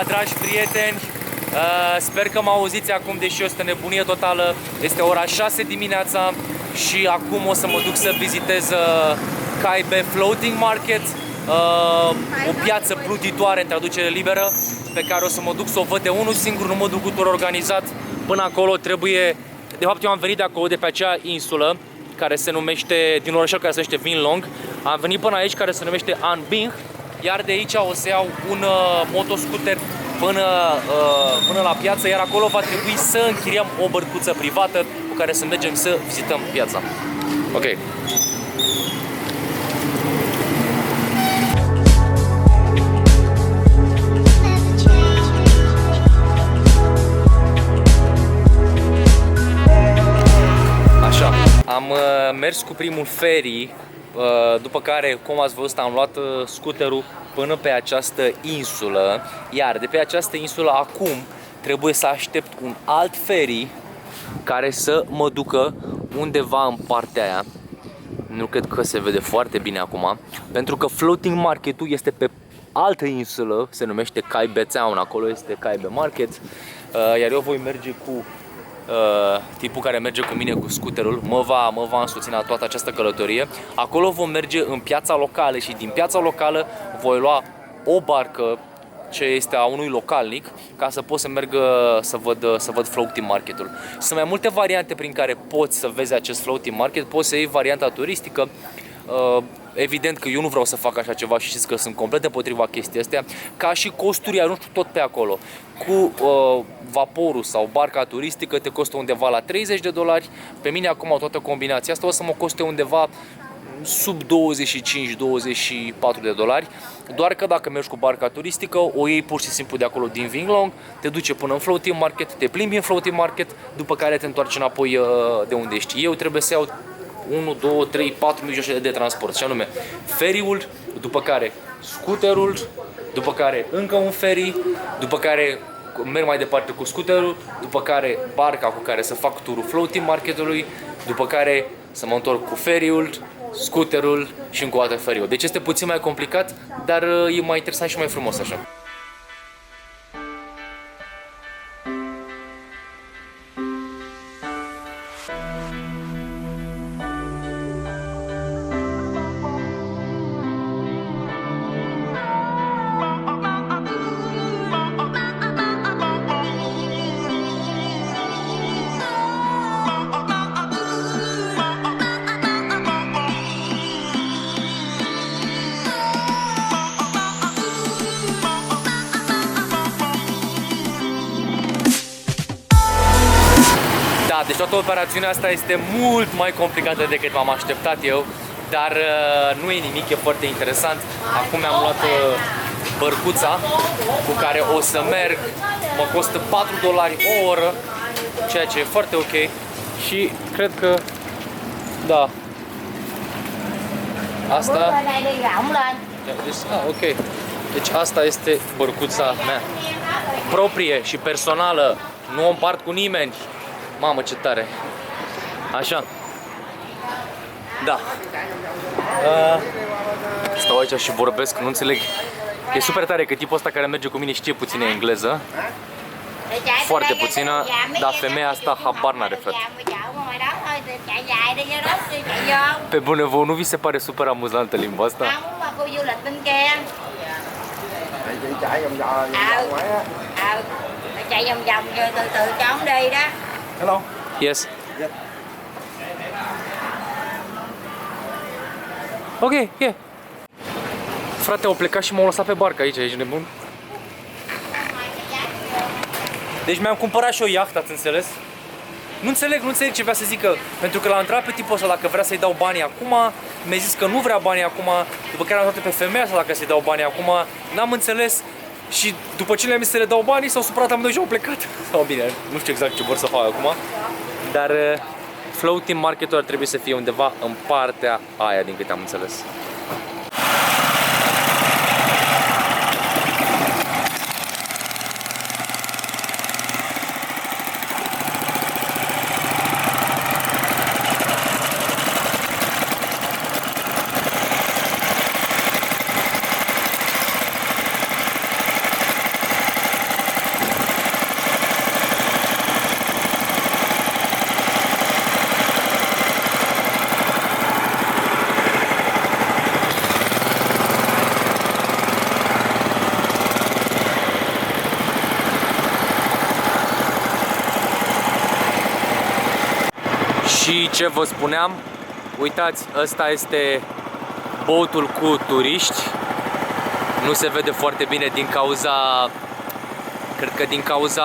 Dragi prieteni, sper că mă auziți acum, deși este nebunie totală. Este ora 6 dimineața și acum o să mă duc să vizitez Kaibe Floating Market, o piață plutitoare în traducere liberă, pe care o să mă duc să o văd de unul singur, nu mă duc cu tur organizat. Până acolo trebuie, de fapt eu am venit de acolo, de pe acea insulă care se numește, din orășel care se numește Vinlong. Am venit până aici, care se numește An Binh. Iar de aici o să iau un motoscooter până la piață, iar acolo va trebui să închiriem o bărcuță privată cu care să mergem să vizităm piața. Ok. Așa, am mers cu primul ferry. După care, cum ați văzut, am luat scooterul până pe această insulă. Iar de pe această insulă acum trebuie să aștept un alt ferry care să mă ducă undeva în partea aia. Nu cred că se vede foarte bine acum, pentru că floating marketul este pe altă insulă, se numește Kaibe Town, acolo este Kaibe Market. Iar eu voi merge cu tipul care merge cu mine cu scooterul, mă va însoți la toată această călătorie. Acolo vom merge în piața locală și din piața locală voi lua o barcă ce este a unui localnic ca să pot să merg să văd floating marketul. Sunt mai multe variante prin care poți să vezi acest floating market. Poți să iei varianta turistică. Evident că eu nu vreau să fac așa ceva și știți că sunt complet împotriva chestii astea. Ca și costuri arunci tot pe acolo. Cu vaporul sau barca turistică te costă undeva la $30. Pe mine acum toată combinația asta o să mă coste undeva sub 25-24 de dolari. Doar că dacă mergi cu barca turistică, o iei pur și simplu de acolo din Vinlong, te duce până în floating market, te plimbi în floating market, după care te întoarci înapoi de unde ești. Eu trebuie să iau 1, 2, 3, 4 mijloace de transport, și anume ferry-ul, după care scooterul, după care încă un ferry, după care merg mai departe cu scooterul, după care barca cu care să fac turul floating marketului, după care să mă întorc cu ferry-ul, scooterul și încă o dată ferry-ul. Deci este puțin mai complicat, dar e mai interesant și mai frumos așa. Deci toată operațiunea asta este mult mai complicată decât m-am așteptat eu, dar nu e nimic, e foarte interesant. Acum mi-am luat bărcuța cu care o să merg, mă costă $4 o oră, ceea ce e foarte ok și cred că, da, asta, ok, deci asta este bărcuța mea, proprie și personală, nu o împart cu nimeni. Mamă, ce tare! Așa. Da. Stau aici și vorbesc, nu înțeleg. E super tare că tipul ăsta care merge cu mine știe puțină engleză. Foarte puțină, dar femeia asta habar n-are, frate. Pe bune, vouă nu vi se pare super amuzantă limba asta? Chạy vòng vòng rồi từ từ cho ông đi đó. Hello. Yes. Yes. Ok, yeah. Frate, au plecat și m-au lăsat pe barcă aici, ești nebun? Deci mi-am cumpărat și o iahtă, ați înțeles? Nu înțeleg ce vrea să zică. Pentru că l-am întrebat pe tipul ăsta dacă vrea să-i dau banii acum. Mi-a zis că nu vrea banii acum. După care am întrebat pe femeia asta dacă să-i dau banii acum. N-am înțeles. Și după ce le-am zis să le dau banii, s-au supărat amândoi și au plecat. Sau bine, nu știu exact ce vor să facă acum. Dar floating market-ul ar trebui să fie undeva în partea aia, din câte am înțeles. Și ce vă spuneam, uitați, ăsta este botul cu turiști. Nu se vede foarte bine din cauza, cred că din cauza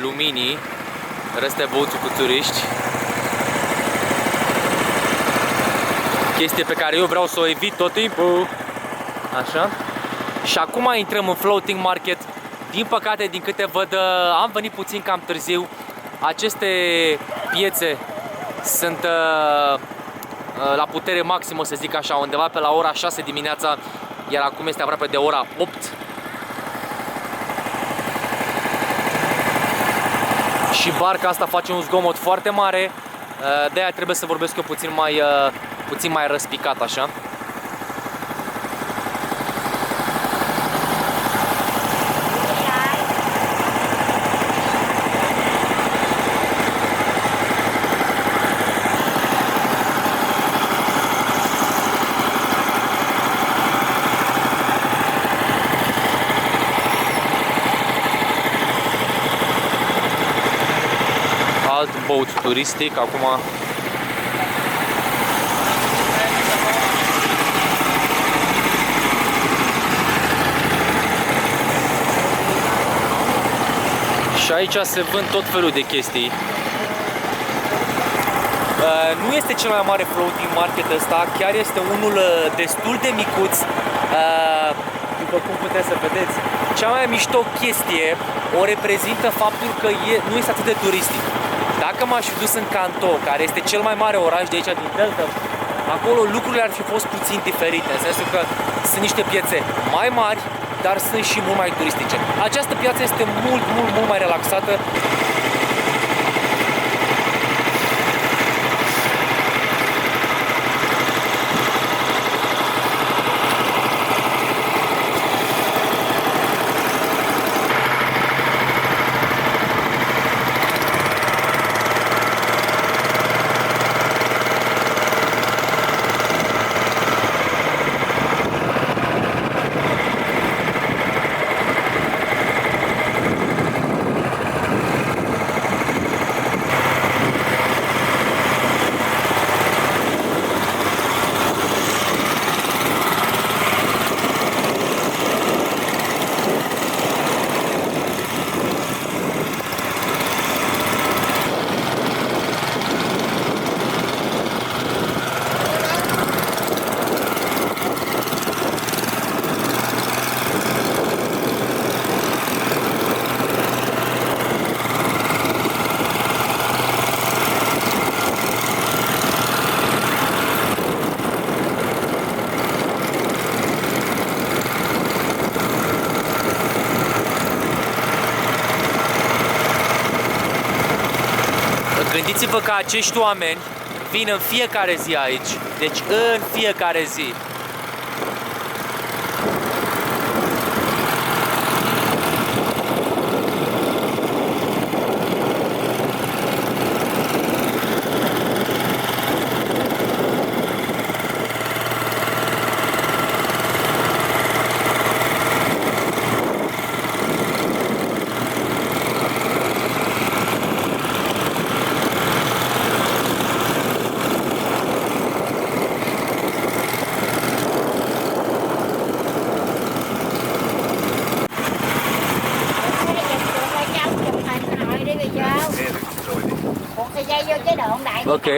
luminii. Ăsta e botul cu turiști. Chestie pe care eu vreau să o evit tot timpul. Așa. Și acum intrăm în floating market. Din păcate, din câte văd, am venit puțin cam târziu. Aceste piețe sunt la putere maximă, să zic așa, undeva pe la ora 6 dimineața, iar acum este aproape de ora 8. Și barca asta face un zgomot foarte mare, de aia trebuie să vorbesc eu puțin mai răspicat așa. Boat turistic, acum și aici se vând tot felul de chestii. Nu este cel mai mare floating market ăsta, chiar este unul destul de micuț. După cum puteți să vedeți, cea mai mișto chestie o reprezintă faptul că nu este atât de turistic. Dacă m-aș fi dus în Kanto, care este cel mai mare oraș de aici din Delta, acolo lucrurile ar fi fost puțin diferite, în sensul că sunt niște piețe mai mari, dar sunt și mult mai turistice. Această piață este mult mai relaxată. Gândiți-vă că acești oameni vin în fiecare zi aici, deci în fiecare zi. không đại. Ok.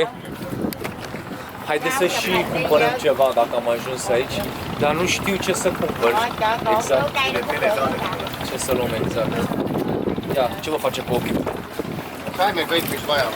Haideți să și cumpărăm ceva dacă am ajuns aici, dar nu știu ce să cumpăr. Exact. Ce să luăm exact. Ia, ce vă face pe ochi? Kai me kõik, mis vaja on.